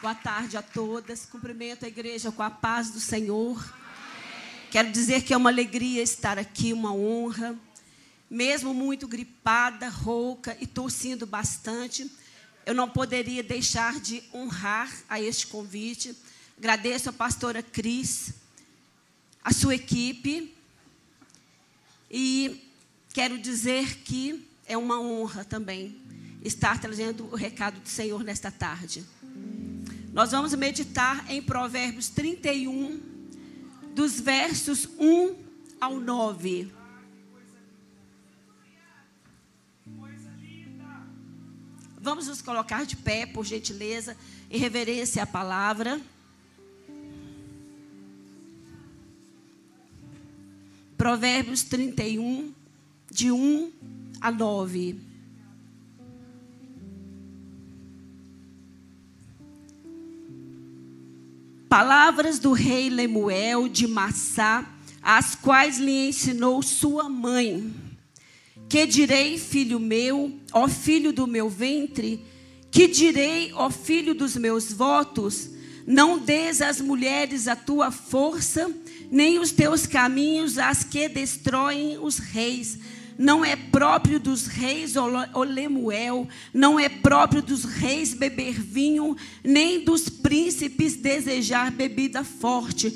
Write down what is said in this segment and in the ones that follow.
Boa tarde a todas. Cumprimento a igreja com a paz do Senhor. Quero dizer que é uma alegria estar aqui, uma honra. Mesmo muito gripada, rouca e tossindo bastante, eu não poderia deixar de honrar a este convite. Agradeço a pastora Cris, a sua equipe. E quero dizer que é uma honra também estar trazendo o recado do Senhor nesta tarde. Nós vamos meditar em Provérbios 31, dos versos 1 ao 9. Vamos nos colocar de pé, por gentileza, em reverência à palavra. Provérbios 31, de 1 a 9. Palavras do rei Lemuel de Massá, as quais lhe ensinou sua mãe. Que direi, filho meu, ó filho do meu ventre? Que direi, ó filho dos meus votos? Não des às mulheres a tua força, nem os teus caminhos às que destroem os reis. Não é próprio dos reis, ó Lemuel, não é próprio dos reis beber vinho, nem dos príncipes desejar bebida forte,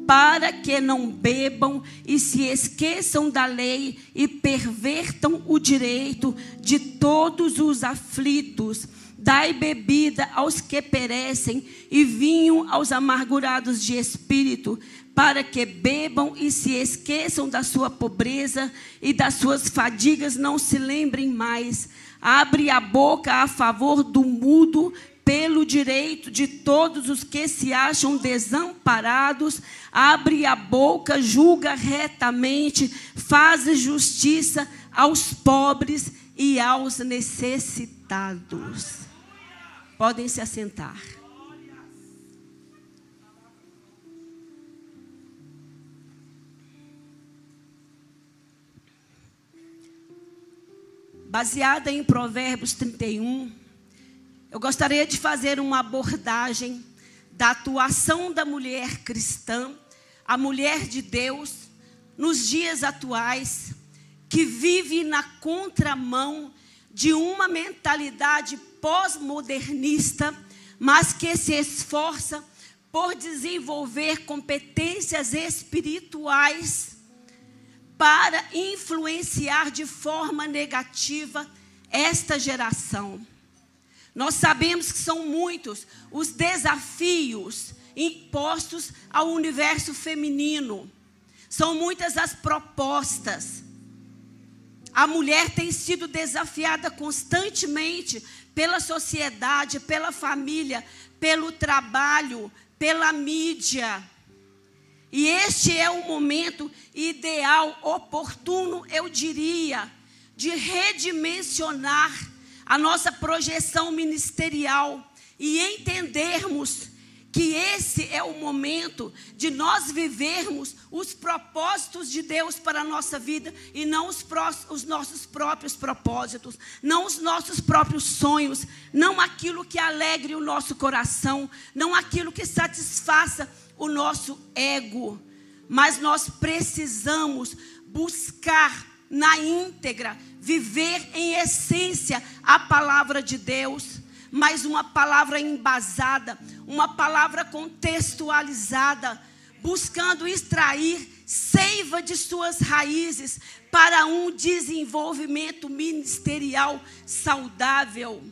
para que não bebam e se esqueçam da lei e pervertam o direito de todos os aflitos. Dai bebida aos que perecem e vinho aos amargurados de espírito, para que bebam e se esqueçam da sua pobreza e das suas fadigas não se lembrem mais. Abre a boca a favor do mudo, pelo direito de todos os que se acham desamparados. Abre a boca, julga retamente, faz justiça aos pobres e aos necessitados. Podem se assentar. Baseada em Provérbios 31, eu gostaria de fazer uma abordagem da atuação da mulher cristã, a mulher de Deus, nos dias atuais, que vive na contramão de uma mentalidade pós-modernista, mas que se esforça por desenvolver competências espirituais para influenciar de forma negativa esta geração. Nós sabemos que são muitos os desafios impostos ao universo feminino. São muitas as propostas. A mulher tem sido desafiada constantemente pela sociedade, pela família, pelo trabalho, pela mídia. E este é o momento ideal, oportuno, eu diria, de redimensionar a nossa projeção ministerial e entendermos que esse é o momento de nós vivermos os propósitos de Deus para a nossa vida e não os nossos próprios propósitos, não os nossos próprios sonhos, não aquilo que alegre o nosso coração, não aquilo que satisfaça o nosso ego, mas nós precisamos buscar na íntegra, viver em essência a palavra de Deus, mas uma palavra embasada, uma palavra contextualizada, buscando extrair seiva de suas raízes para um desenvolvimento ministerial saudável.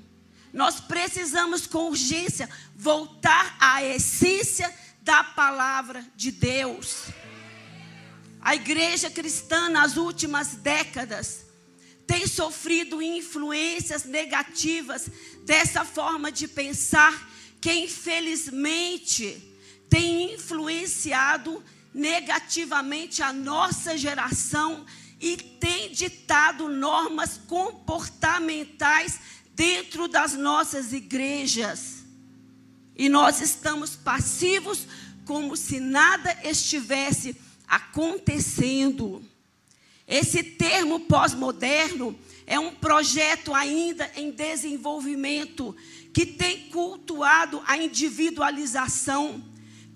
Nós precisamos com urgência voltar à essência da palavra de Deus. A igreja cristã nas últimas décadas tem sofrido influências negativas dessa forma de pensar que infelizmente tem influenciado negativamente a nossa geração e tem ditado normas comportamentais dentro das nossas igrejas. E nós estamos passivos como se nada estivesse acontecendo. Esse termo pós-moderno é um projeto ainda em desenvolvimento que tem cultuado a individualização,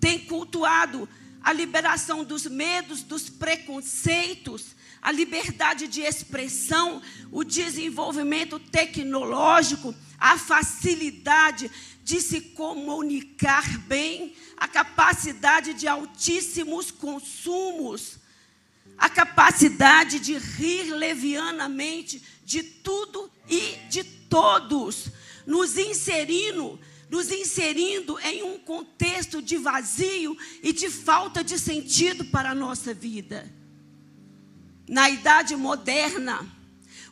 tem cultuado a liberação dos medos, dos preconceitos, a liberdade de expressão, o desenvolvimento tecnológico, a facilidade de se comunicar bem, a capacidade de altíssimos consumos, a capacidade de rir levianamente de tudo e de todos, nos inserindo em um contexto de vazio e de falta de sentido para a nossa vida. Na Idade Moderna,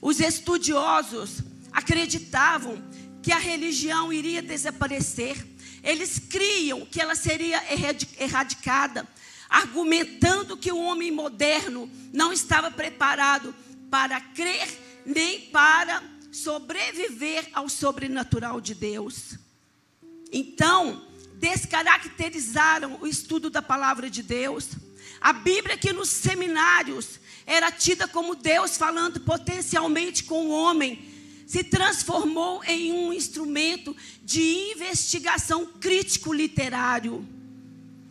os estudiosos acreditavam que a religião iria desaparecer. Eles criam que ela seria erradicada, argumentando que o homem moderno não estava preparado para crer nem para sobreviver ao sobrenatural de Deus. Então, descaracterizaram o estudo da palavra de Deus. A Bíblia, que nos seminários era tida como Deus falando potencialmente com o homem, se transformou em um instrumento de investigação crítico-literário.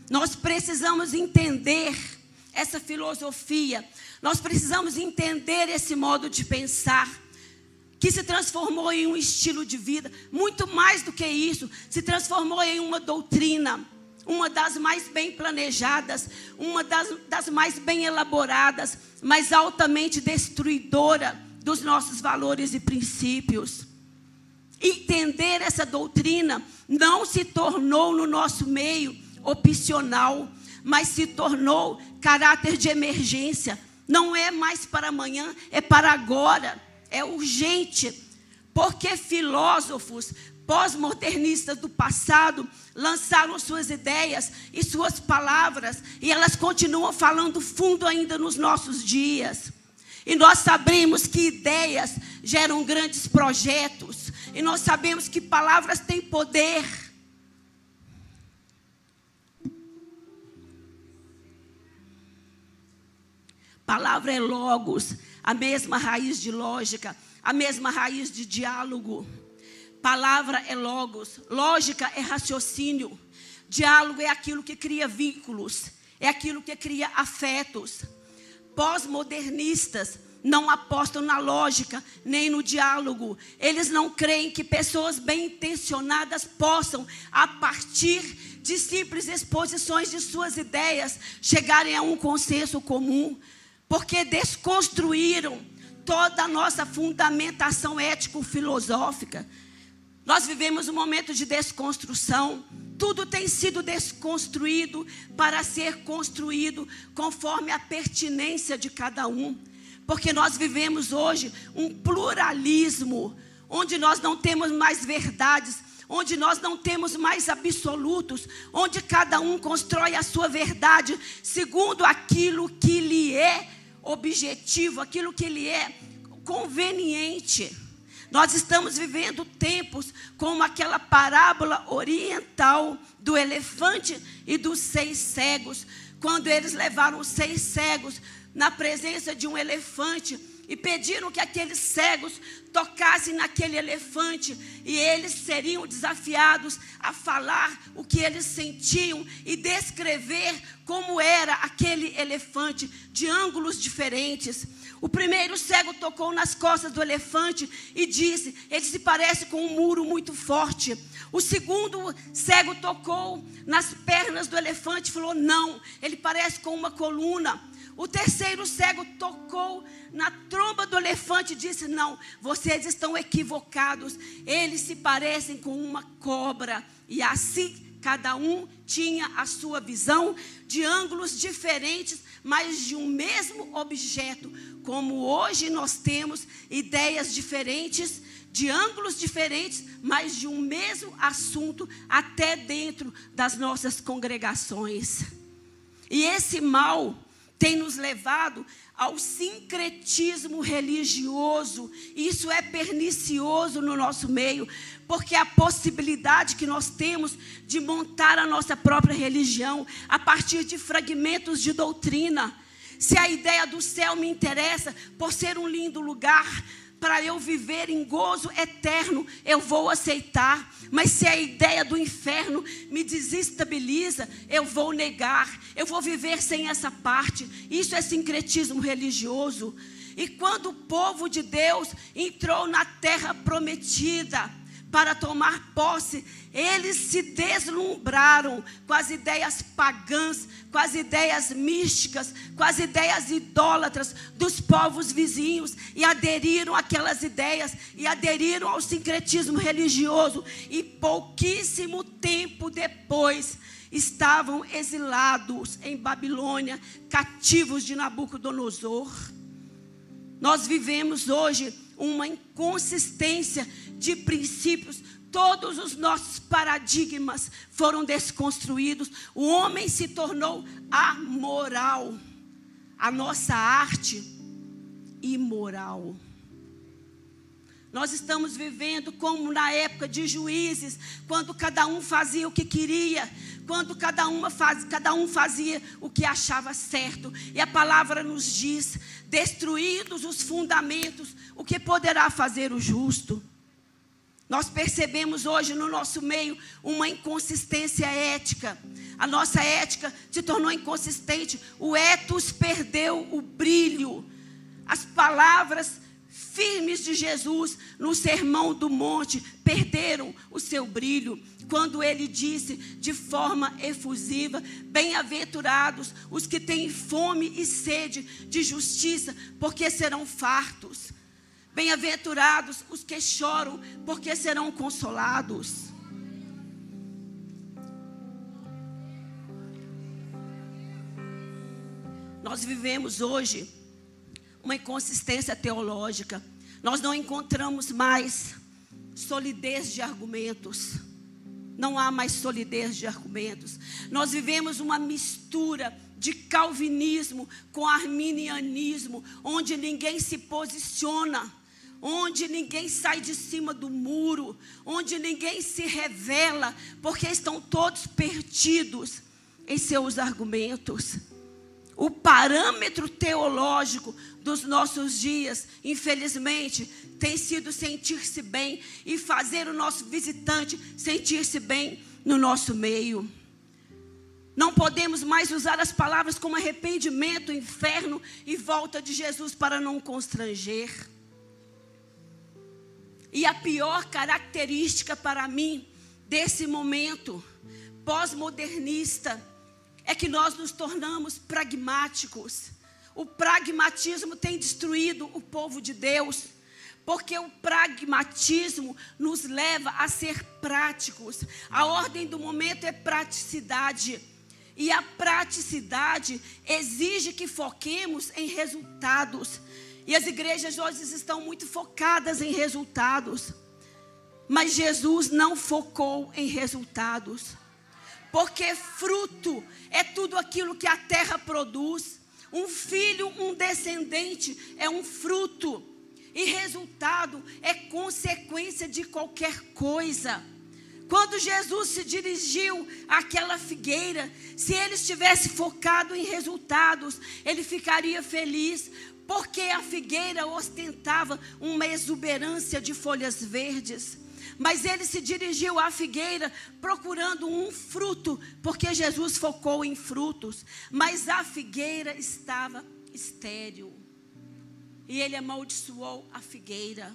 Nós precisamos entender essa filosofia, nós precisamos entender esse modo de pensar, que se transformou em um estilo de vida. Muito mais do que isso, se transformou em uma doutrina, uma das mais bem planejadas, uma das mais bem elaboradas, mas altamente destruidora dos nossos valores e princípios. Entender essa doutrina não se tornou no nosso meio opcional, mas se tornou caráter de emergência. Não é mais para amanhã, é para agora. É urgente, porque filósofos pós-modernistas do passado lançaram suas ideias e suas palavras, e elas continuam falando fundo ainda nos nossos dias. E nós sabemos que ideias geram grandes projetos, e nós sabemos que palavras têm poder. Palavra é logos, a mesma raiz de lógica, a mesma raiz de diálogo. Palavra é logos, lógica é raciocínio, diálogo é aquilo que cria vínculos, é aquilo que cria afetos. Pós-modernistas não apostam na lógica, nem no diálogo. Eles não creem que pessoas bem-intencionadas possam, a partir de simples exposições de suas ideias, chegarem a um consenso comum, porque desconstruíram toda a nossa fundamentação ético-filosófica. Nós vivemos um momento de desconstrução. Tudo tem sido desconstruído para ser construído conforme a pertinência de cada um. Porque nós vivemos hoje um pluralismo, onde nós não temos mais verdades, onde nós não temos mais absolutos, onde cada um constrói a sua verdade segundo aquilo que lhe é objetivo, aquilo que lhe é conveniente. Nós estamos vivendo tempos como aquela parábola oriental do elefante e dos 6 cegos, quando eles levaram os 6 cegos na presença de um elefante e pediram que aqueles cegos tocassem naquele elefante, e eles seriam desafiados a falar o que eles sentiam e descrever como era aquele elefante de ângulos diferentes. O primeiro cego tocou nas costas do elefante e disse: ele se parece com um muro muito forte. O segundo cego tocou nas pernas do elefante e falou: não, ele parece com uma coluna. O terceiro cego tocou na tromba do elefante e disse: não, vocês estão equivocados, eles se parecem com uma cobra. E assim cada um tinha a sua visão de ângulos diferentes, mas de um mesmo objeto. Como hoje nós temos ideias diferentes, de ângulos diferentes, mas de um mesmo assunto, até dentro das nossas congregações. E esse mal tem nos levado ao sincretismo religioso. Isso é pernicioso no nosso meio, porque a possibilidade que nós temos de montar a nossa própria religião a partir de fragmentos de doutrina. Se a ideia do céu me interessa por ser um lindo lugar para eu viver em gozo eterno, eu vou aceitar. Mas se a ideia do inferno me desestabiliza, eu vou negar. Eu vou viver sem essa parte. Isso é sincretismo religioso. E quando o povo de Deus entrou na terra prometida para tomar posse, eles se deslumbraram com as ideias pagãs, com as ideias místicas, com as ideias idólatras dos povos vizinhos, e aderiram àquelas ideias, e aderiram ao sincretismo religioso, e pouquíssimo tempo depois estavam exilados em Babilônia, cativos de Nabucodonosor. Nós vivemos hoje uma inconsistência de princípios. Todos os nossos paradigmas foram desconstruídos. O homem se tornou amoral. A nossa arte, imoral. Nós estamos vivendo como na época de Juízes, quando cada um fazia o que queria, quando cada um fazia o que achava certo. E a palavra nos diz: destruídos os fundamentos, o que poderá fazer o justo? Nós percebemos hoje no nosso meio uma inconsistência ética. A nossa ética se tornou inconsistente. O ethos perdeu o brilho. As palavras firmes de Jesus no Sermão do Monte perderam o seu brilho, quando ele disse de forma efusiva: bem-aventurados os que têm fome e sede de justiça, porque serão fartos. Bem-aventurados os que choram, porque serão consolados. Nós vivemos hoje uma inconsistência teológica. Nós não encontramos mais solidez de argumentos. Não há mais solidez de argumentos. Nós vivemos uma mistura de calvinismo com arminianismo, onde ninguém se posiciona, onde ninguém sai de cima do muro, onde ninguém se revela, porque estão todos perdidos em seus argumentos. O parâmetro teológico dos nossos dias, infelizmente, tem sido sentir-se bem e fazer o nosso visitante sentir-se bem no nosso meio. Não podemos mais usar as palavras como arrependimento, inferno e volta de Jesus para não constranger. E a pior característica para mim desse momento pós-modernista é que nós nos tornamos pragmáticos. O pragmatismo tem destruído o povo de Deus, porque o pragmatismo nos leva a ser práticos. A ordem do momento é praticidade. E a praticidade exige que foquemos em resultados. E as igrejas hoje estão muito focadas em resultados. Mas Jesus não focou em resultados. Porque fruto é tudo aquilo que a terra produz. Um filho, um descendente é um fruto. E resultado é consequência de qualquer coisa. Quando Jesus se dirigiu àquela figueira, se ele estivesse focado em resultados, ele ficaria feliz, porque a figueira ostentava uma exuberância de folhas verdes. Mas ele se dirigiu à figueira procurando um fruto, porque Jesus focou em frutos. Mas a figueira estava estéril. E ele amaldiçoou a figueira.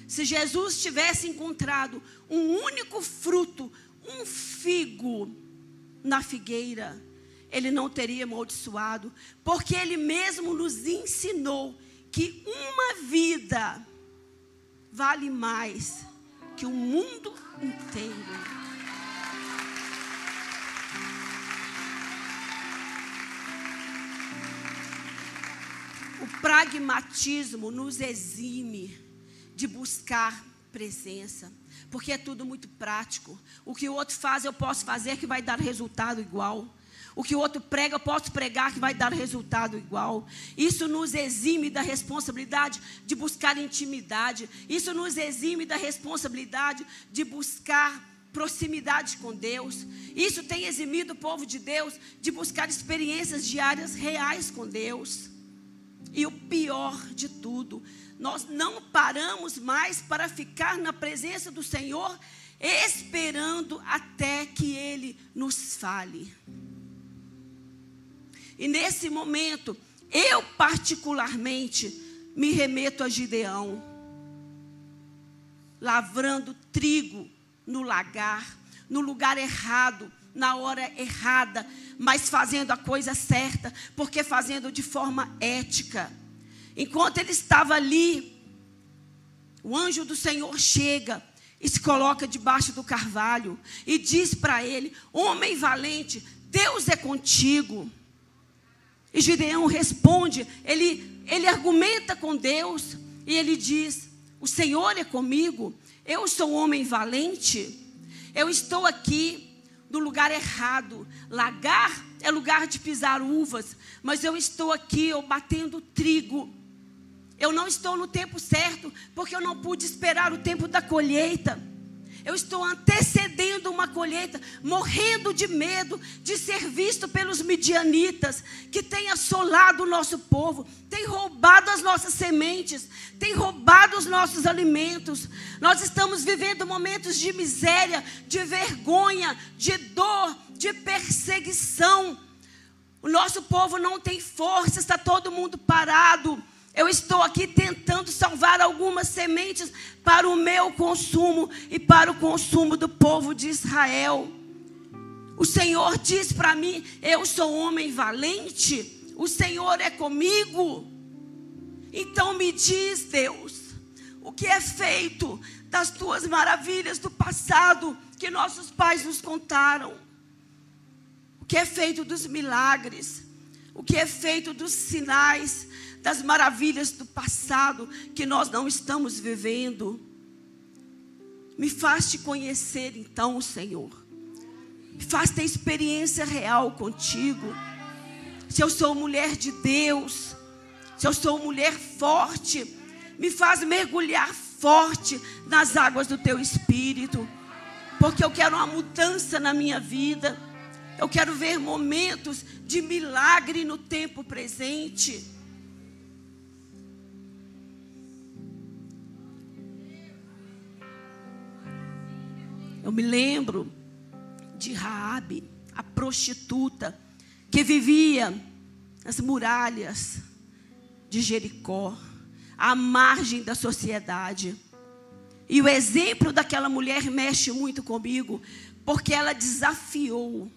Se Jesus tivesse encontrado um único fruto, um figo na figueira, ele não teria amaldiçoado, porque ele mesmo nos ensinou que uma vida vale mais que o mundo inteiro. O pragmatismo nos exime de buscar presença, porque é tudo muito prático. O que o outro faz, eu posso fazer que vai dar resultado igual. O que o outro prega, eu posso pregar que vai dar resultado igual. Isso nos exime da responsabilidade de buscar intimidade. Isso nos exime da responsabilidade de buscar proximidade com Deus. Isso tem eximido o povo de Deus de buscar experiências diárias reais com Deus. E o pior de tudo, nós não paramos mais para ficar na presença do Senhor, esperando até que Ele nos fale. E nesse momento, eu particularmente me remeto a Gideão, lavrando trigo no lagar, no lugar errado, na hora errada, mas fazendo a coisa certa, porque fazendo de forma ética. Enquanto ele estava ali, o anjo do Senhor chega e se coloca debaixo do carvalho e diz para ele: homem valente, Deus é contigo. E Gideão responde, ele argumenta com Deus e ele diz: o Senhor é comigo, eu sou homem valente, eu estou aqui no lugar errado. Lagar é lugar de pisar uvas, mas eu estou aqui, eu batendo trigo. Eu não estou no tempo certo, porque eu não pude esperar o tempo da colheita. Eu estou antecedendo uma colheita, morrendo de medo de ser visto pelos midianitas, que têm assolado o nosso povo, têm roubado as nossas sementes, têm roubado os nossos alimentos. Nós estamos vivendo momentos de miséria, de vergonha, de dor, de perseguição. O nosso povo não tem força, está todo mundo parado. Eu estou aqui tentando salvar algumas sementes para o meu consumo e para o consumo do povo de Israel. O Senhor diz para mim: eu sou homem valente, o Senhor é comigo. Então me diz, Deus, o que é feito das tuas maravilhas do passado que nossos pais nos contaram? O que é feito dos milagres? O que é feito dos sinais, das maravilhas do passado que nós não estamos vivendo? Me faz te conhecer então, Senhor. Me faz ter experiência real contigo. Se eu sou mulher de Deus, se eu sou mulher forte, me faz mergulhar forte nas águas do teu Espírito, porque eu quero uma mudança na minha vida. Eu quero ver momentos de milagre no tempo presente. Eu me lembro de Raabe, a prostituta, que vivia nas muralhas de Jericó, à margem da sociedade. E o exemplo daquela mulher mexe muito comigo, porque ela desafiou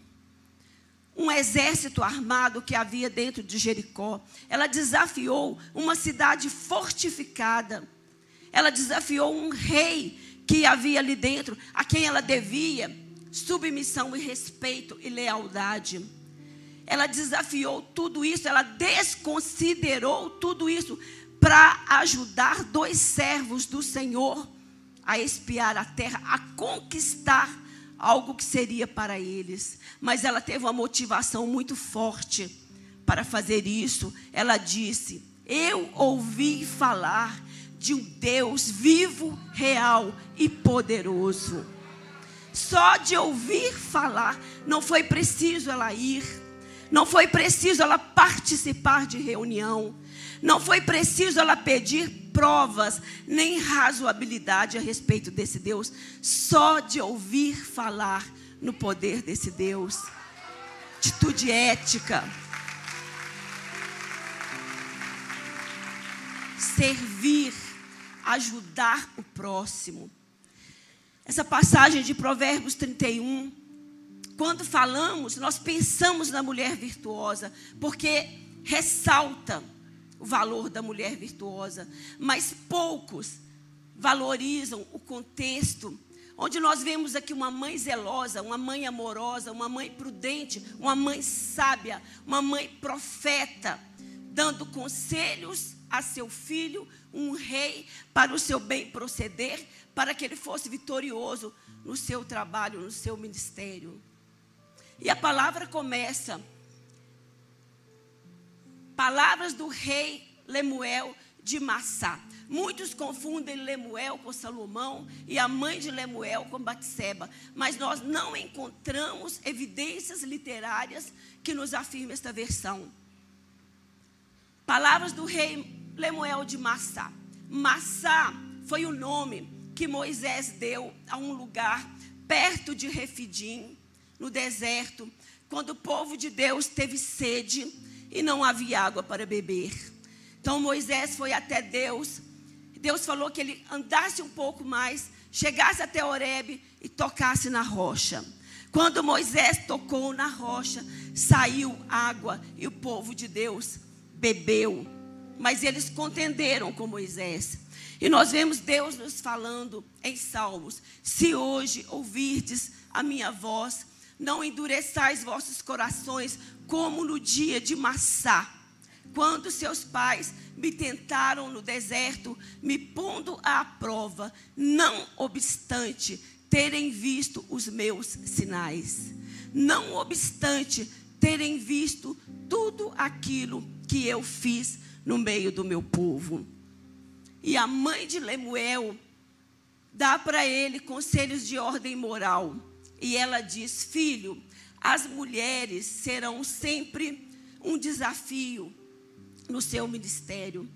um exército armado que havia dentro de Jericó. Ela desafiou uma cidade fortificada. Ela desafiou um rei que havia ali dentro, a quem ela devia submissão e respeito e lealdade. Ela desafiou tudo isso, ela desconsiderou tudo isso para ajudar 2 servos do Senhor a espiar a terra, a conquistar algo que seria para eles. Mas ela teve uma motivação muito forte para fazer isso. Ela disse: eu ouvi falar de um Deus vivo, real e poderoso. Só de ouvir falar, não foi preciso ela ir, não foi preciso ela participar de reunião, não foi preciso ela pedir provas, nem razoabilidade a respeito desse Deus. Só de ouvir falar no poder desse Deus. Atitude ética. Servir, ajudar o próximo. Essa passagem de Provérbios 31, quando falamos, nós pensamos na mulher virtuosa, porque ressalta o valor da mulher virtuosa, mas poucos valorizam o contexto, onde nós vemos aqui uma mãe zelosa, uma mãe amorosa, uma mãe prudente, uma mãe sábia, uma mãe profeta, dando conselhos a seu filho, um rei, para o seu bem proceder, para que ele fosse vitorioso no seu trabalho, no seu ministério. E a palavra começa: palavras do rei Lemuel de Massá. Muitos confundem Lemuel com Salomão e a mãe de Lemuel com Batseba, mas nós não encontramos evidências literárias que nos afirmem esta versão. Palavras do rei Lemuel de Massá. Massá foi o nome que Moisés deu a um lugar perto de Refidim, no deserto, quando o povo de Deus teve sede e não havia água para beber. Então Moisés foi até Deus. Deus falou que ele andasse um pouco mais, chegasse até Horebe e tocasse na rocha. Quando Moisés tocou na rocha, saiu água e o povo de Deus bebeu. Mas eles contenderam com Moisés. E nós vemos Deus nos falando em Salmos: se hoje ouvirdes a minha voz, não endureçais vossos corações como no dia de Massá, quando seus pais me tentaram no deserto, me pondo à prova, não obstante terem visto os meus sinais, não obstante terem visto tudo aquilo que eu fiz no meio do meu povo. E a mãe de Lemuel dá para ele conselhos de ordem moral. E ela diz: filho, as mulheres serão sempre um desafio no seu ministério.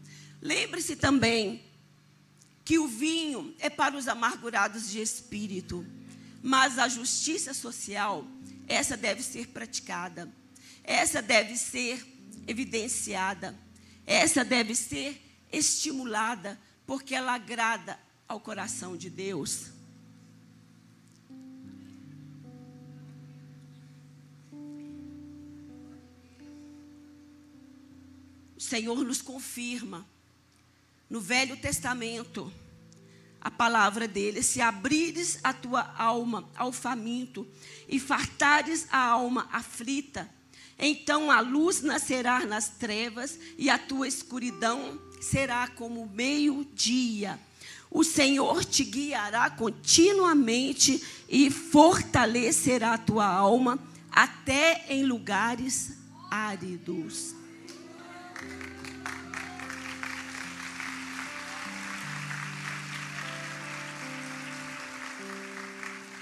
Lembre-se também que o vinho é para os amargurados de espírito, mas a justiça social, essa deve ser praticada, essa deve ser evidenciada, essa deve ser estimulada, porque ela agrada ao coração de Deus. O Senhor nos confirma no Velho Testamento a palavra dele: se abrires a tua alma ao faminto e fartares a alma aflita, então a luz nascerá nas trevas e a tua escuridão será como o meio-dia. O Senhor te guiará continuamente e fortalecerá a tua alma até em lugares áridos.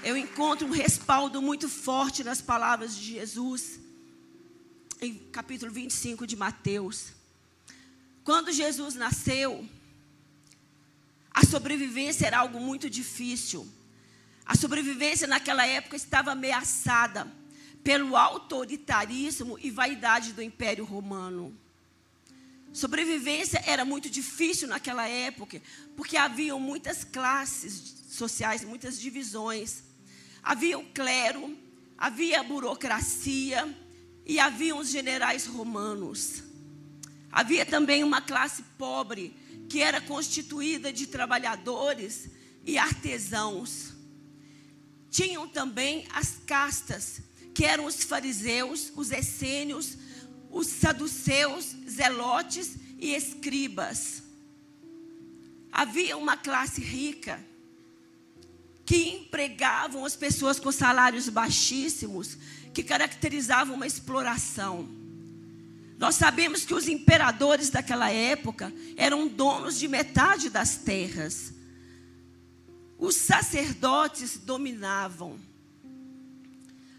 Eu encontro um respaldo muito forte nas palavras de Jesus, em capítulo 25 de Mateus. Quando Jesus nasceu, a sobrevivência era algo muito difícil. A sobrevivência naquela época estava ameaçada pelo autoritarismo e vaidade do Império Romano. Sobrevivência era muito difícil naquela época, porque haviam muitas classes sociais, muitas divisões. Havia o clero, havia a burocracia e havia os generais romanos. Havia também uma classe pobre, que era constituída de trabalhadores e artesãos. Tinham também as castas, que eram os fariseus, os essênios, os saduceus, zelotes e escribas. Havia uma classe rica, que empregavam as pessoas com salários baixíssimos, que caracterizavam uma exploração. Nós sabemos que os imperadores daquela época eram donos de metade das terras. Os sacerdotes dominavam.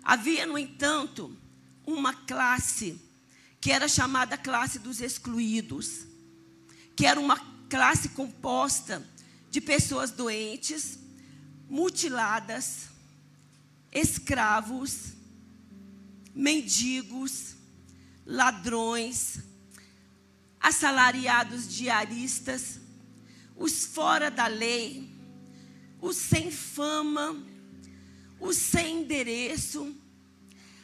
Havia, no entanto, uma classe que era chamada classe dos excluídos, que era uma classe composta de pessoas doentes, mutiladas, escravos, mendigos, ladrões, assalariados diaristas, os fora da lei, os sem fama, os sem endereço,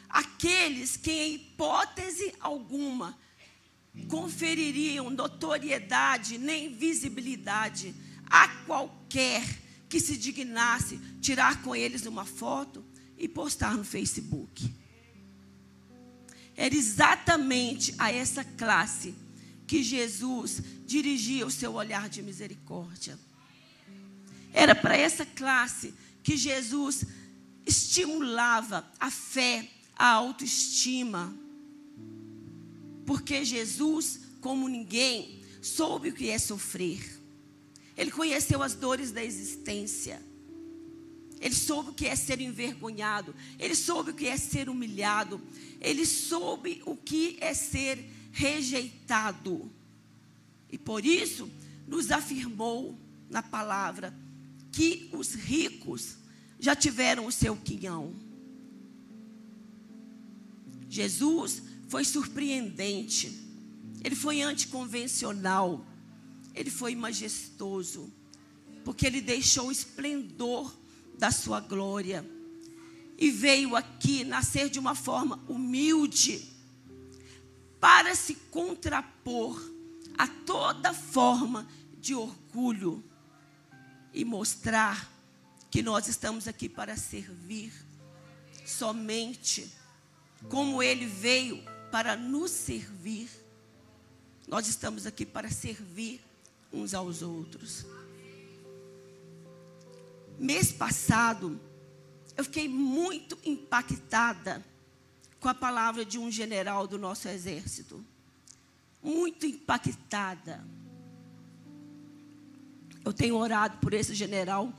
aqueles que em hipótese alguma confeririam notoriedade nem visibilidade a qualquer que se dignasse tirar com eles uma foto e postar no Facebook. Era exatamente a essa classe que Jesus dirigia o seu olhar de misericórdia. Era para essa classe que Jesus estimulava a fé, a autoestima. Porque Jesus, como ninguém, soube o que é sofrer. Ele conheceu as dores da existência. Ele soube o que é ser envergonhado. Ele soube o que é ser humilhado. Ele soube o que é ser rejeitado. E por isso nos afirmou na palavra que os ricos já tiveram o seu quinhão. Jesus foi surpreendente. Ele foi anticonvencional. Ele foi majestoso. Porque ele deixou o esplendor da sua glória. E veio aqui nascer de uma forma humilde, para se contrapor a toda forma de orgulho e mostrar que nós estamos aqui para servir somente como ele veio para nos servir. Nós estamos aqui para servir uns aos outros. Mês passado, eu fiquei muito impactada com a palavra de um general do nosso exército. Muito impactada. Eu tenho orado por esse general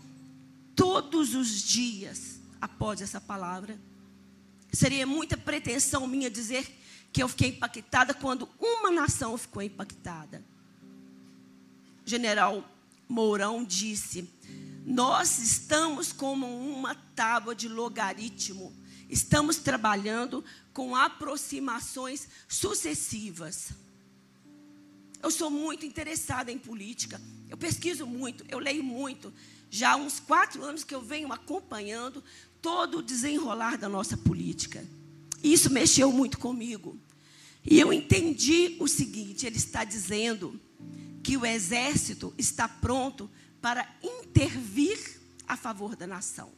todos os dias após essa palavra. Seria muita pretensão minha dizer que eu fiquei impactada quando uma nação ficou impactada. O general Mourão disse: nós estamos como uma tábua de logaritmo. Estamos trabalhando com aproximações sucessivas. Eu sou muito interessada em política. Eu pesquiso muito, eu leio muito. Já há uns 4 anos que eu venho acompanhando todo o desenrolar da nossa política. Isso mexeu muito comigo. E eu entendi o seguinte: ele está dizendo que o exército está pronto para intervir a favor da nação.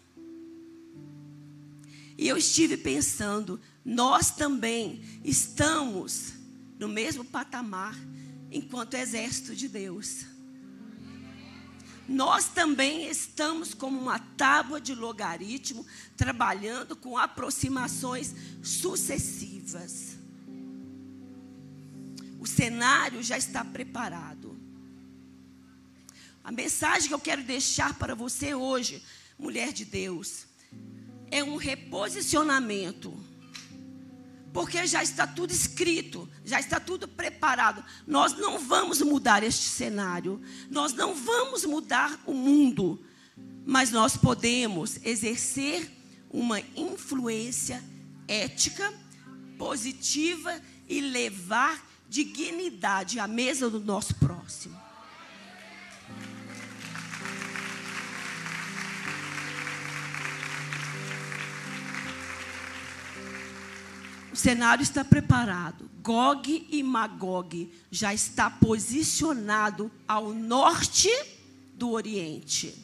E eu estive pensando, nós também estamos no mesmo patamar enquanto exército de Deus. Nós também estamos como uma tábua de logaritmo, trabalhando com aproximações sucessivas. O cenário já está preparado. A mensagem que eu quero deixar para você hoje, mulher de Deus, é um reposicionamento. Porque já está tudo escrito, já está tudo preparado. Nós não vamos mudar este cenário, nós não vamos mudar o mundo, mas nós podemos exercer uma influência ética, positiva e levar dignidade à mesa do nosso próximo. O cenário está preparado. Gog e Magog já está posicionado ao norte do Oriente.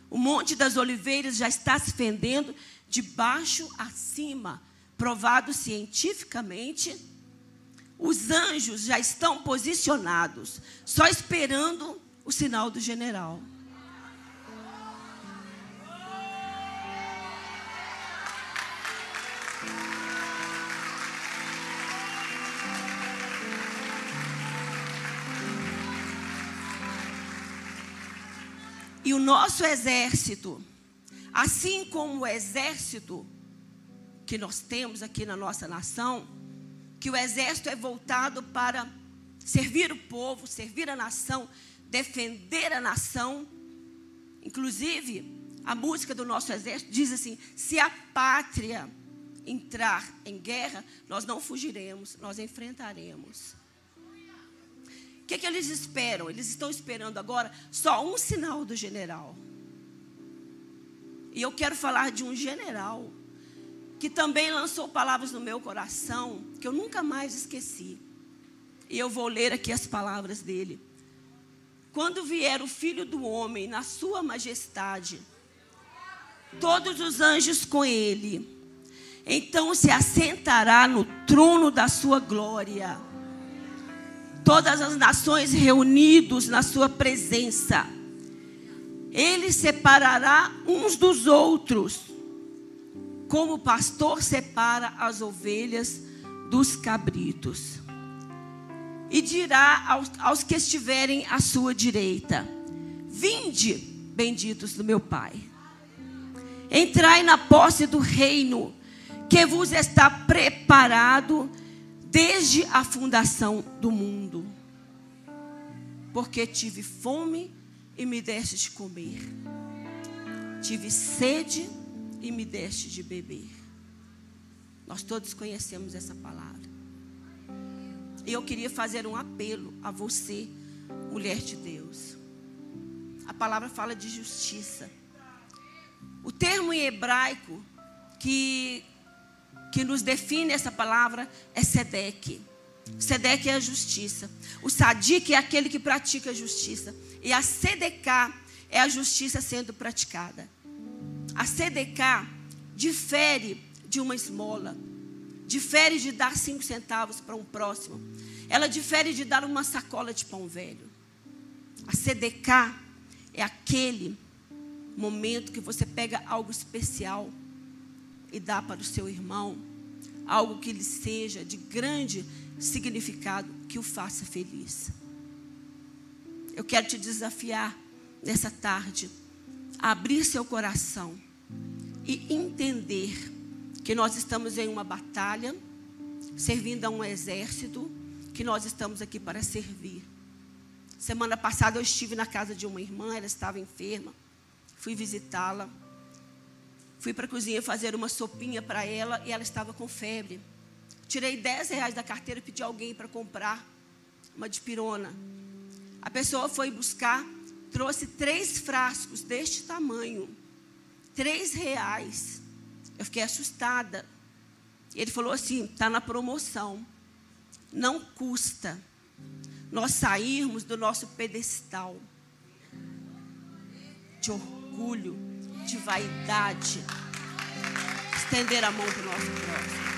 O Monte das Oliveiras já está se fendendo de baixo a cima, provado cientificamente. Os anjos já estão posicionados, só esperando o sinal do general. E o nosso exército, assim como o exército que nós temos aqui na nossa nação, que o exército é voltado para servir o povo, servir a nação, defender a nação. Inclusive, a música do nosso exército diz assim: se a pátria entrar em guerra, nós não fugiremos, nós enfrentaremos. O que eles esperam? Eles estão esperando agora só um sinal do general. E eu quero falar de um general que também lançou palavras no meu coração, que eu nunca mais esqueci. E eu vou ler aqui as palavras dele. Quando vier o Filho do Homem na sua majestade, todos os anjos com ele, então se assentará no trono da sua glória. Todas as nações reunidos na sua presença. Ele separará uns dos outros, como o pastor separa as ovelhas dos cabritos. E dirá aos que estiverem à sua direita: vinde, benditos do meu Pai. Entrai na posse do reino que vos está preparado desde a fundação do mundo. Porque tive fome e me deste de comer. Tive sede e me deste de beber. Nós todos conhecemos essa palavra. E eu queria fazer um apelo a você, mulher de Deus. A palavra fala de justiça. O termo em hebraico que nos define essa palavra é Sedeque. Sedeque é a justiça. O Sadik é aquele que pratica a justiça. E a Sedeká é a justiça sendo praticada. A Sedeká difere de uma esmola. Difere de dar 5 centavos para um próximo. Ela difere de dar uma sacola de pão velho. A Sedeká é aquele momento que você pega algo especial e dá para o seu irmão. Algo que lhe seja de grande significado, que o faça feliz. Eu quero te desafiar nessa tarde a abrir seu coração e entender que nós estamos em uma batalha, servindo a um exército, que nós estamos aqui para servir. Semana passada eu estive na casa de uma irmã, ela estava enferma, fui visitá-la, fui para a cozinha fazer uma sopinha para ela e ela estava com febre. Tirei R$10 da carteira e pedi a alguém para comprar uma dipirona. A pessoa foi buscar, trouxe 3 frascos deste tamanho, R$3. Eu fiquei assustada. Ele falou assim, está na promoção. Não custa nós sairmos do nosso pedestal de orgulho, de vaidade, estender a mão para o nosso próximo.